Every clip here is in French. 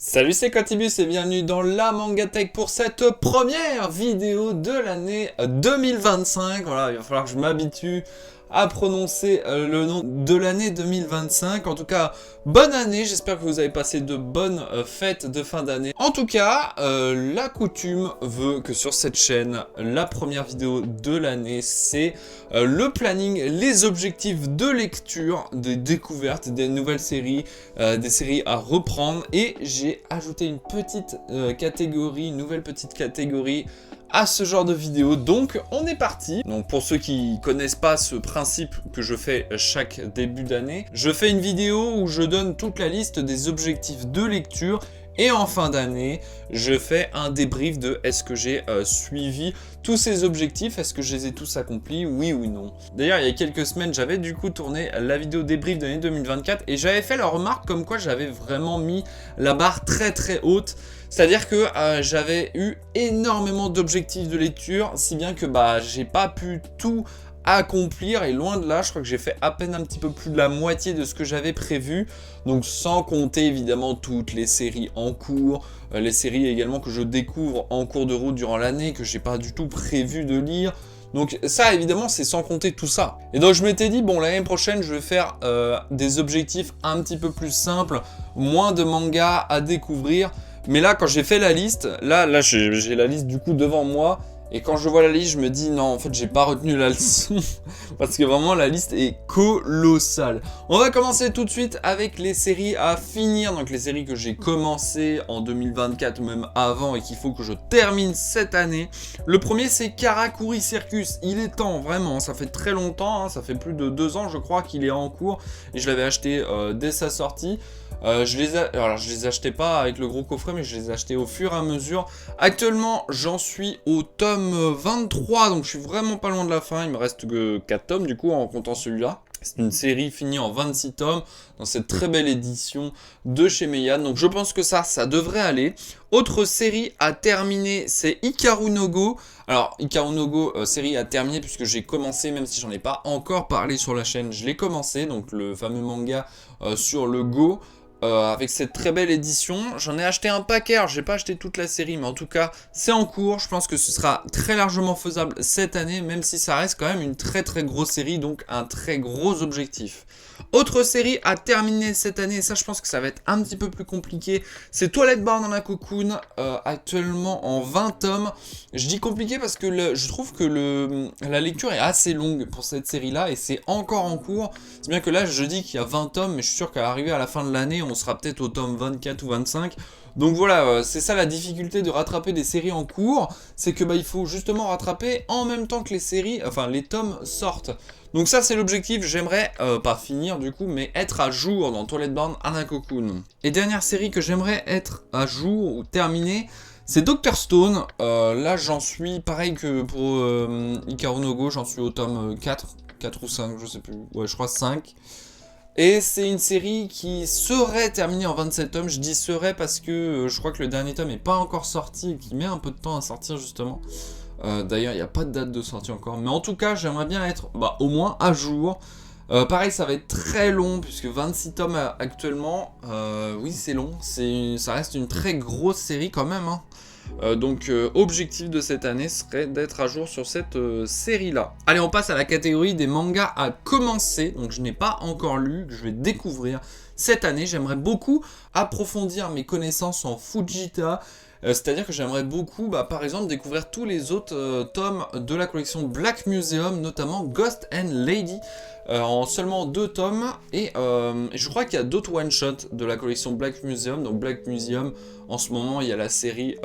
Salut, c'est Cotibus et bienvenue dans la Manga Tech pour cette première vidéo de l'année 2025. Voilà, il va falloir que je m'habitue à prononcer le nom de l'année 2025. En tout cas, bonne année, j'espère que vous avez passé de bonnes fêtes de fin d'année. En tout cas, la coutume veut que sur cette chaîne, la première vidéo de l'année, c'est le planning, les objectifs de lecture, des découvertes, des nouvelles séries, des séries à reprendre. Et j'ai ajouté une petite catégorie, une nouvelle petite catégorie à ce genre de vidéo, donc on est parti. Donc pour ceux qui connaissent pas ce principe que je fais chaque début d'année, je fais une vidéo où je donne toute la liste des objectifs de lecture et en fin d'année, je fais un débrief de est-ce que j'ai suivi tous ces objectifs, est-ce que je les ai tous accomplis, oui ou non. D'ailleurs, il y a quelques semaines, j'avais du coup tourné la vidéo débrief de l'année 2024 et j'avais fait la remarque comme quoi j'avais vraiment mis la barre très très haute. C'est-à-dire que j'avais eu énormément d'objectifs de lecture, si bien que j'ai pas pu tout accomplir, et loin de là, je crois que j'ai fait à peine un petit peu plus de la moitié de ce que j'avais prévu, donc sans compter évidemment toutes les séries en cours, les séries également que je découvre en cours de route durant l'année, que j'ai pas du tout prévu de lire. Donc ça, évidemment, c'est sans compter tout ça. Et donc je m'étais dit, bon, l'année prochaine, je vais faire des objectifs un petit peu plus simples, moins de mangas à découvrir. Mais là, quand j'ai fait la liste, là j'ai la liste du coup devant moi. Et quand je vois la liste, je me dis, non, en fait, j'ai pas retenu la leçon. Parce que vraiment, la liste est colossale. On va commencer tout de suite avec les séries à finir. Donc les séries que j'ai commencées en 2024 ou même avant et qu'il faut que je termine cette année. Le premier, c'est Karakuri Circus. Il est temps, vraiment. Ça fait très longtemps. Ça fait plus de 2 ans, je crois, qu'il est en cours. Et je l'avais acheté dès sa sortie. Alors je les achetais pas avec le gros coffret, mais je les achetais au fur et à mesure. Actuellement, j'en suis au tome 23, donc je suis vraiment pas loin de la fin. Il me reste que 4 tomes du coup en comptant celui-là. C'est une série finie en 26 tomes, dans cette très belle édition de chez Meian. Donc je pense que ça devrait aller. Autre série à terminer, c'est Hikaru no Go. Alors Hikaru no Go, série à terminer puisque j'ai commencé, même si j'en ai pas encore parlé sur la chaîne, je l'ai commencé. Donc le fameux manga sur le Go. Avec cette très belle édition, j'en ai acheté un paquet, alors j'ai pas acheté toute la série, mais en tout cas c'est en cours, je pense que ce sera très largement faisable cette année, même si ça reste quand même une très très grosse série, donc un très gros objectif. Autre série à terminer cette année, et ça je pense que ça va être un petit peu plus compliqué, c'est Twilight Barn Cocoon, actuellement en 20 tomes. Je dis compliqué parce que je trouve que la lecture est assez longue pour cette série-là, et c'est encore en cours. C'est bien que là je dis qu'il y a 20 tomes, mais je suis sûr qu'à l'arrivée à la fin de l'année, on sera peut-être au tome 24 ou 25. Donc voilà, c'est ça la difficulté de rattraper des séries en cours, c'est que il faut justement rattraper en même temps que les séries, enfin les tomes sortent. Donc ça c'est l'objectif, j'aimerais, pas finir du coup, mais être à jour dans Twilight Barn Cocoon. Et dernière série que j'aimerais être à jour ou terminer, c'est Dr Stone. Là j'en suis, pareil que pour Hikaru no Go, j'en suis au tome 4 ou 5, je sais plus, ouais je crois 5. Et c'est une série qui serait terminée en 27 tomes, je dis serait parce que je crois que le dernier tome n'est pas encore sorti et qui met un peu de temps à sortir justement. D'ailleurs, il n'y a pas de date de sortie encore, mais en tout cas, j'aimerais bien être au moins à jour. Pareil, ça va être très long, puisque 26 tomes actuellement, oui c'est long, ça reste une très grosse série quand même, hein. Donc objectif de cette année serait d'être à jour sur cette série là. Allez, on passe à la catégorie des mangas à commencer, donc je n'ai pas encore lu, que je vais découvrir cette année. J'aimerais beaucoup approfondir mes connaissances en Fujita, c'est-à-dire que j'aimerais beaucoup, par exemple, découvrir tous les autres tomes de la collection Black Museum, notamment Ghost and Lady, en seulement 2 tomes, et je crois qu'il y a d'autres one-shots de la collection Black Museum. Donc Black Museum, en ce moment, il y a la série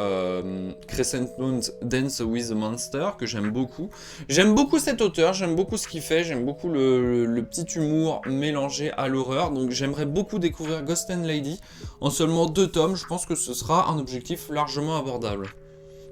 Crescent Moon Dance with the Monster, que j'aime beaucoup. J'aime beaucoup cet auteur, j'aime beaucoup ce qu'il fait, j'aime beaucoup le petit humour mélangé à l'horreur, donc j'aimerais beaucoup découvrir Ghost and Lady, en seulement 2 tomes, je pense que ce sera un objectif largement abordable.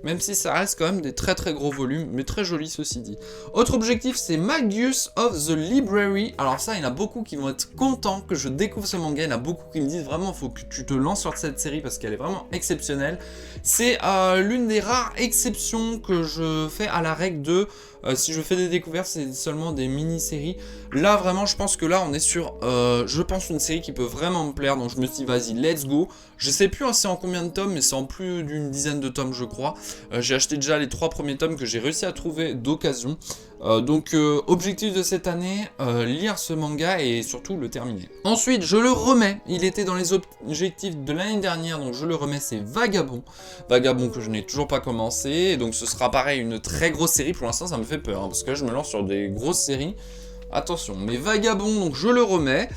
Même si ça reste quand même des très très gros volumes, mais très jolis ceci dit. Autre objectif, c'est Magus of the Library. Alors ça, il y en a beaucoup qui vont être contents que je découvre ce manga. Il y en a beaucoup qui me disent vraiment, faut que tu te lances sur cette série parce qu'elle est vraiment exceptionnelle. C'est l'une des rares exceptions que je fais à la règle de Si je fais des découvertes, c'est seulement des mini-séries. Là, vraiment, je pense que là, on est sur, je pense, une série qui peut vraiment me plaire. Donc, je me suis dit, vas-y, let's go. Je sais plus c'est en combien de tomes, mais c'est en plus d'une dizaine de tomes, je crois. J'ai acheté déjà les 3 premiers tomes que j'ai réussi à trouver d'occasion. Donc, objectif de cette année, lire ce manga et surtout le terminer. Ensuite, je le remets. Il était dans les objectifs de l'année dernière, donc je le remets, c'est Vagabond. Vagabond que je n'ai toujours pas commencé. Et donc, ce sera pareil, une très grosse série. Pour l'instant, ça me fait peur, hein, parce que là, je me lance sur des grosses séries. Attention, mais Vagabond, donc je le remets.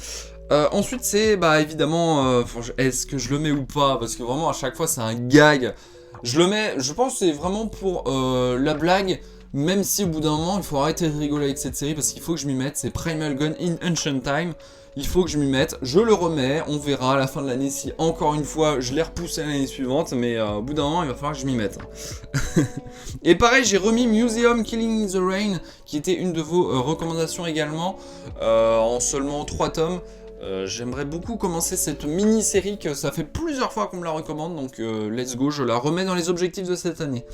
Ensuite, c'est évidemment, est-ce que je le mets ou pas? Parce que vraiment, à chaque fois, c'est un gag. Je le mets, je pense que c'est vraiment pour la blague. Même si au bout d'un moment, il faut arrêter de rigoler avec cette série parce qu'il faut que je m'y mette. C'est Primal Gun in Ancient Time. Il faut que je m'y mette. Je le remets. On verra à la fin de l'année si, encore une fois, je l'ai repoussé l'année suivante. Mais au bout d'un moment, il va falloir que je m'y mette. Et pareil, j'ai remis Museum Killing the Rain, qui était une de vos recommandations également, en seulement 3 tomes. J'aimerais beaucoup commencer cette mini-série que ça fait plusieurs fois qu'on me la recommande. Donc let's go, je la remets dans les objectifs de cette année.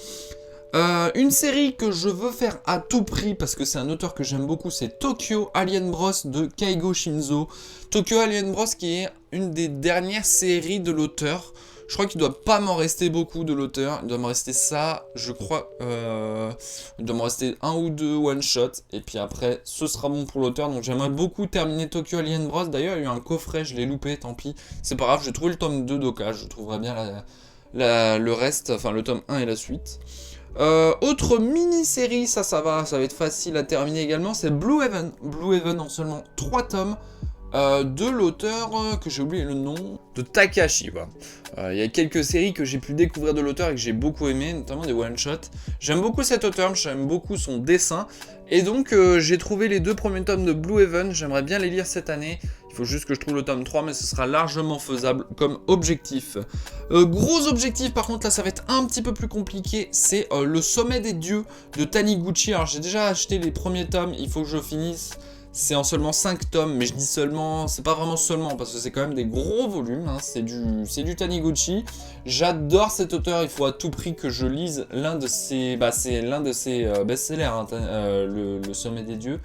Une série que je veux faire à tout prix parce que c'est un auteur que j'aime beaucoup, c'est Tokyo Alien Bros de Keigo Shinzo. Tokyo Alien Bros qui est une des dernières séries de l'auteur. Je crois qu'il doit pas m'en rester beaucoup de l'auteur. Il doit me rester ça, je crois. Il doit me rester 1 ou 2 one shot. Et puis après, ce sera bon pour l'auteur. Donc j'aimerais beaucoup terminer Tokyo Alien Bros. D'ailleurs, il y a eu un coffret, je l'ai loupé, tant pis. C'est pas grave, j'ai trouvé le tome 2 d'Oka. Je trouverai bien le reste, enfin le tome 1 et la suite. Autre mini-série, ça va être facile à terminer également, c'est Blue Heaven. Blue Heaven en seulement 3 tomes. De l'auteur, que j'ai oublié le nom, de Takahashi. Il y a quelques séries que j'ai pu découvrir de l'auteur et que j'ai beaucoup aimé, notamment des one-shots. J'aime beaucoup cet auteur, j'aime beaucoup son dessin. Et donc j'ai trouvé les 2 premiers tomes de Blue Heaven, j'aimerais bien les lire cette année. Il faut juste que je trouve le tome 3, mais ce sera largement faisable comme objectif. Gros objectif, par contre, là ça va être un petit peu plus compliqué, c'est le sommet des dieux de Taniguchi. Alors j'ai déjà acheté les premiers tomes, il faut que je finisse. C'est en seulement 5 tomes, mais je dis seulement, c'est pas vraiment seulement, parce que c'est quand même des gros volumes, hein, c'est du Taniguchi. J'adore cet auteur, il faut à tout prix que je lise l'un de ses, c'est l'un de ses best-sellers, hein, le Sommet des Dieux.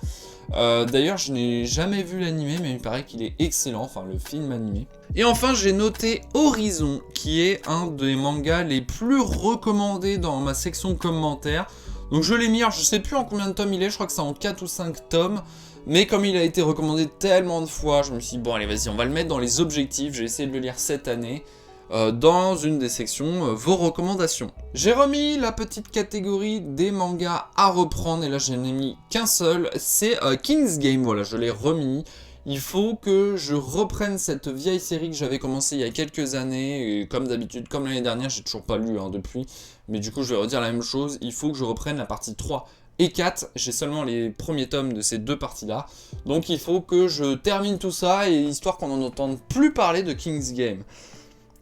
D'ailleurs, je n'ai jamais vu l'animé, mais il paraît qu'il est excellent, enfin le film animé. Et enfin, j'ai noté Horizon, qui est un des mangas les plus recommandés dans ma section commentaires. Donc je l'ai mis, alors je sais plus en combien de tomes il est, je crois que c'est en 4 ou 5 tomes. Mais comme il a été recommandé tellement de fois, je me suis dit, bon allez vas-y, on va le mettre dans les objectifs, j'ai essayé de le lire cette année, dans une des sections, vos recommandations. J'ai remis la petite catégorie des mangas à reprendre, et là je n'ai mis qu'un seul, c'est King's Game, voilà, je l'ai remis. Il faut que je reprenne cette vieille série que j'avais commencé il y a quelques années, et comme d'habitude, comme l'année dernière, j'ai toujours pas lu depuis, mais du coup je vais redire la même chose, il faut que je reprenne la partie 3 et 4, j'ai seulement les premiers tomes de ces 2 parties-là, donc il faut que je termine tout ça, et histoire qu'on n'en entende plus parler de King's Game.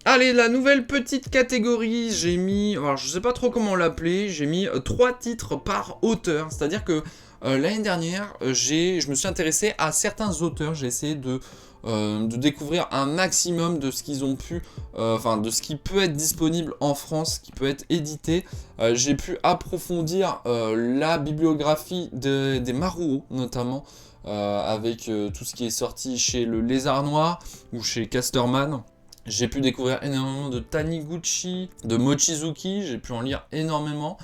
Allez, la nouvelle petite catégorie, j'ai mis, alors je sais pas trop comment l'appeler, j'ai mis 3 titres par auteur, c'est-à-dire que l'année dernière, je me suis intéressé à certains auteurs, j'ai essayé de découvrir un maximum de ce qu'ils ont pu, de ce qui peut être disponible en France, qui peut être édité. J'ai pu approfondir la bibliographie des Maruo, notamment, avec tout ce qui est sorti chez le Lézard Noir ou chez Casterman. J'ai pu découvrir énormément de Taniguchi, de Mochizuki, j'ai pu en lire énormément.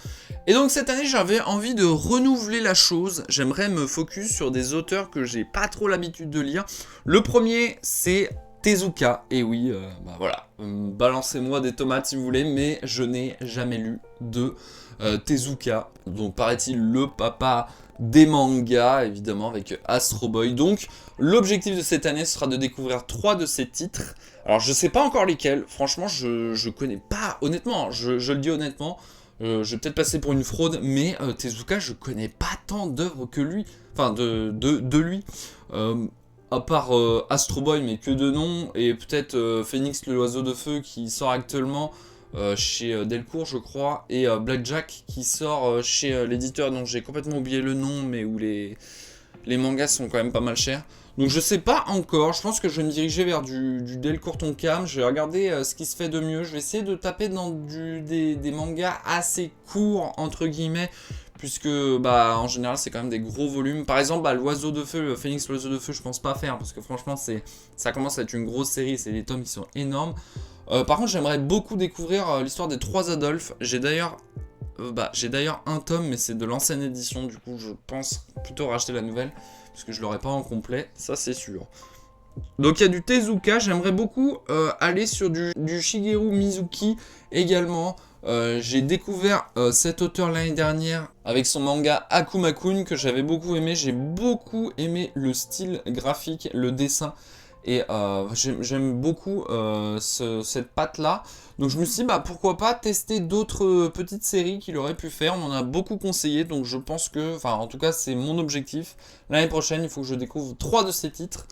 Et donc cette année, j'avais envie de renouveler la chose. J'aimerais me focus sur des auteurs que j'ai pas trop l'habitude de lire. Le premier, c'est Tezuka. Et oui, voilà, balancez-moi des tomates si vous voulez, mais je n'ai jamais lu de Tezuka. Donc paraît-il le papa des mangas, évidemment, avec Astro Boy. Donc, l'objectif de cette année sera de découvrir 3 de ces titres. Alors, je sais pas encore lesquels. Franchement, je connais pas, honnêtement, je le dis honnêtement. Je vais peut-être passer pour une fraude, mais Tezuka, je connais pas tant d'œuvres que lui. Enfin, de lui. À part Astro Boy, mais que de nom. Et peut-être Phoenix, l'oiseau de feu, qui sort actuellement chez Delcourt, je crois, et Blackjack qui sort chez l'éditeur dont j'ai complètement oublié le nom, mais où les mangas sont quand même pas mal chers. Donc je sais pas encore, je pense que je vais me diriger vers du Delcourt Tonkam, je vais regarder ce qui se fait de mieux, je vais essayer de taper dans des mangas assez courts, entre guillemets, puisque bah en général c'est quand même des gros volumes. Par exemple, bah, l'oiseau de feu, le Phénix l'oiseau de feu, je pense pas faire, parce que franchement ça commence à être une grosse série, c'est des tomes qui sont énormes. Par contre, j'aimerais beaucoup découvrir l'histoire des 3 Adolphes. J'ai d'ailleurs un tome, mais c'est de l'ancienne édition, du coup je pense plutôt racheter la nouvelle, parce que je l'aurai pas en complet, ça c'est sûr. Donc il y a du Tezuka, j'aimerais beaucoup aller sur du Shigeru Mizuki également. J'ai découvert cet auteur l'année dernière avec son manga Akuma-kun que j'avais beaucoup aimé. J'ai beaucoup aimé le style graphique, le dessin. Et j'aime beaucoup cette patte-là. Donc je me suis dit, bah, pourquoi pas tester d'autres petites séries qu'il aurait pu faire. On m'en a beaucoup conseillé, donc je pense que... Enfin, en tout cas, c'est mon objectif. L'année prochaine, il faut que je découvre 3 de ces titres.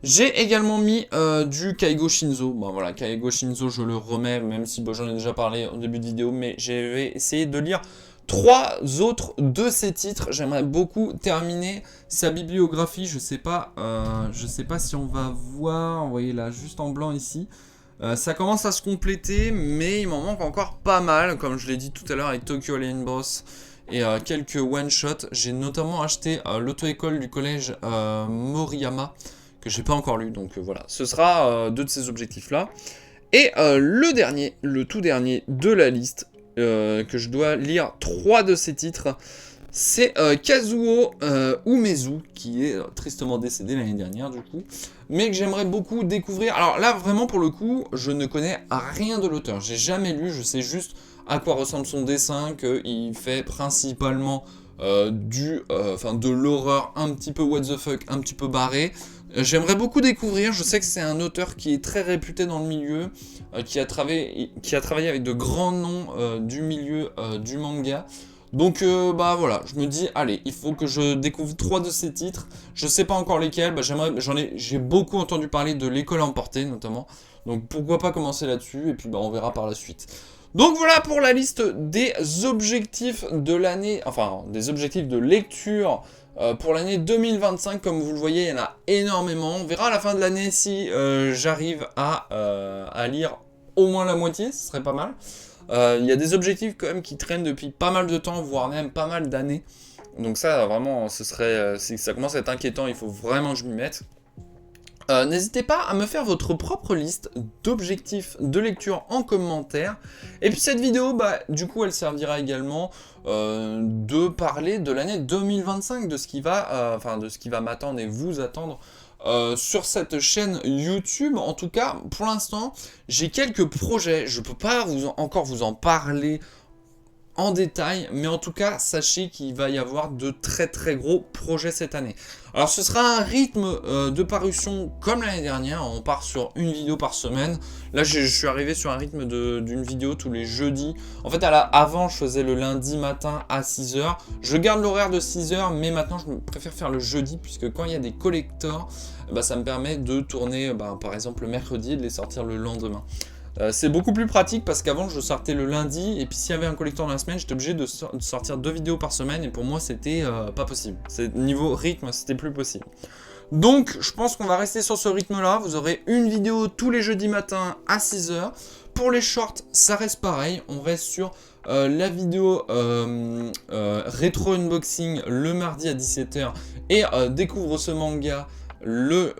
J'ai également mis du Kaigo Shinzo. Bon voilà, Kaigo Shinzo, je le remets, même si bon, j'en ai déjà parlé au début de vidéo, mais j'ai essayé de lire 3 autres de ces titres. J'aimerais beaucoup terminer sa bibliographie. Je sais pas si on va voir. Vous voyez là, juste en blanc ici. Ça commence à se compléter, mais il m'en manque encore pas mal, comme je l'ai dit tout à l'heure avec Tokyo Alien Boss et quelques one-shots. J'ai notamment acheté l'auto-école du collège Moriyama, que j'ai pas encore lu, donc voilà. Ce sera 2 de ces objectifs-là. Et le tout dernier de la liste, que je dois lire 3 de ces titres, c'est Kazuo Umezu, qui est tristement décédé l'année dernière du coup, mais que j'aimerais beaucoup découvrir. Alors là, vraiment pour le coup, je ne connais rien de l'auteur, j'ai jamais lu, je sais juste à quoi ressemble son dessin, qu'il fait principalement de l'horreur un petit peu what the fuck, un petit peu barré. J'aimerais beaucoup découvrir, je sais que c'est un auteur qui est très réputé dans le milieu, qui a travaillé avec de grands noms du milieu du manga. Donc bah voilà, je me dis, allez, il faut que je découvre 3 de ces titres. Je sais pas encore lesquels, bah, j'ai beaucoup entendu parler de l'école emportée notamment. Donc pourquoi pas commencer là-dessus, et puis bah, on verra par la suite. Donc voilà pour la liste des objectifs de l'année, enfin des objectifs de lecture pour l'année 2025. Comme vous le voyez, il y en a énormément. On verra à la fin de l'année si j'arrive à lire au moins la moitié, ce serait pas mal. Il y a des objectifs quand même qui traînent depuis pas mal de temps, voire même pas mal d'années. Donc ça, vraiment, ça commence à être inquiétant, il faut vraiment que je m'y mette. N'hésitez pas à me faire votre propre liste d'objectifs de lecture en commentaire. Et puis cette vidéo, bah, du coup, elle servira également de parler de l'année 2025, de ce qui va m'attendre et vous attendre sur cette chaîne YouTube. En tout cas, pour l'instant, j'ai quelques projets. Je peux pas encore vous en parler en détail, mais en tout cas, sachez qu'il va y avoir de très très gros projets cette année. Alors ce sera un rythme de parution comme l'année dernière, on part sur une vidéo par semaine. Là je suis arrivé sur un rythme d'une vidéo tous les jeudis. En fait avant je faisais le lundi matin à 6 h. Je garde l'horaire de 6 h, mais maintenant je préfère faire le jeudi, puisque quand il y a des collectors, bah, ça me permet de tourner par exemple le mercredi et de les sortir le lendemain. C'est beaucoup plus pratique parce qu'avant je sortais le lundi, et puis s'il y avait un collector dans la semaine, j'étais obligé de sortir 2 vidéos par semaine, et pour moi c'était pas possible. Niveau rythme, c'était plus possible. Donc je pense qu'on va rester sur ce rythme là. Vous aurez une vidéo tous les jeudis matins à 6 h. Pour les shorts, ça reste pareil, on reste sur la vidéo rétro unboxing le mardi à 17 h, et découvre ce manga le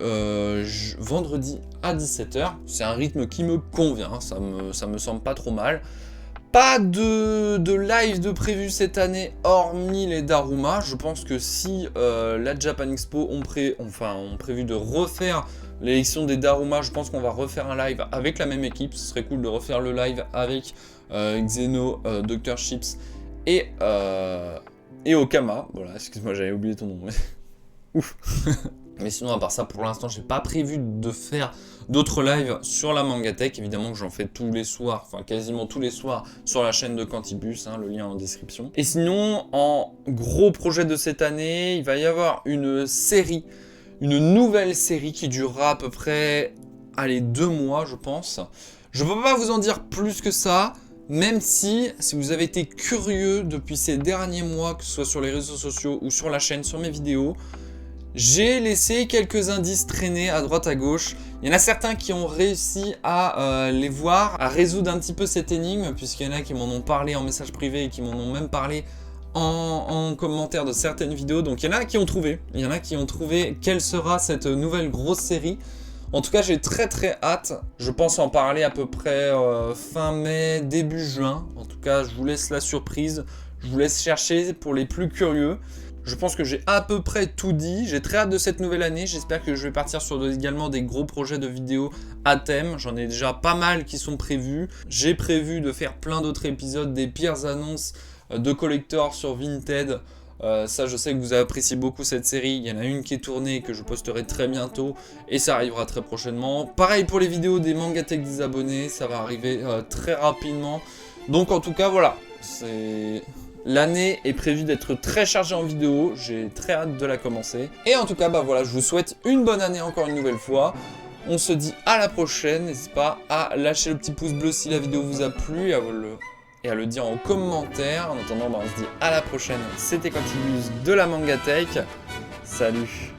vendredi à 17 h. C'est un rythme qui me convient, ça me semble pas trop mal. Pas de live de prévu cette année, hormis les Daruma. Je pense que si la Japan Expo ont prévu de refaire l'élection des Daruma, je pense qu'on va refaire un live avec la même équipe. Ce serait cool de refaire le live avec Xeno, Dr Chips et Okama. Voilà, excuse-moi, j'avais oublié ton nom. Mais... Ouf. Mais sinon, à part ça, pour l'instant, j'ai pas prévu de faire d'autres lives sur la Mangatech. Évidemment que j'en fais tous les soirs, enfin quasiment tous les soirs, sur la chaîne de Quantibus, le lien en description. Et sinon, en gros projet de cette année, il va y avoir une nouvelle série qui durera à peu près, 2 mois, je pense. Je peux pas vous en dire plus que ça, même si vous avez été curieux depuis ces derniers mois, que ce soit sur les réseaux sociaux ou sur la chaîne, sur mes vidéos, j'ai laissé quelques indices traîner à droite à gauche. Il y en a certains qui ont réussi à les voir, à résoudre un petit peu cette énigme, puisqu'il y en a qui m'en ont parlé en message privé et qui m'en ont même parlé en commentaire de certaines vidéos. Donc il y en a qui ont trouvé. Il y en a qui ont trouvé quelle sera cette nouvelle grosse série. En tout cas, j'ai très hâte. Je pense en parler à peu près fin mai, début juin. En tout cas, je vous laisse la surprise. Je vous laisse chercher pour les plus curieux. Je pense que j'ai à peu près tout dit. J'ai très hâte de cette nouvelle année. J'espère que je vais partir sur également des gros projets de vidéos à thème. J'en ai déjà pas mal qui sont prévus. J'ai prévu de faire plein d'autres épisodes, des pires annonces de collector sur Vinted. Ça, je sais que vous appréciez beaucoup cette série. Il y en a une qui est tournée que je posterai très bientôt et ça arrivera très prochainement. Pareil pour les vidéos des MangaTech des abonnés, ça va arriver très rapidement. Donc en tout cas, voilà, l'année est prévue d'être très chargée en vidéo. J'ai très hâte de la commencer. Et en tout cas, bah voilà, je vous souhaite une bonne année encore une nouvelle fois. On se dit à la prochaine. N'hésitez pas à lâcher le petit pouce bleu si la vidéo vous a plu et à le dire en commentaire. En attendant, bah, on se dit à la prochaine. C'était Quantilus de la MangaTech. Salut!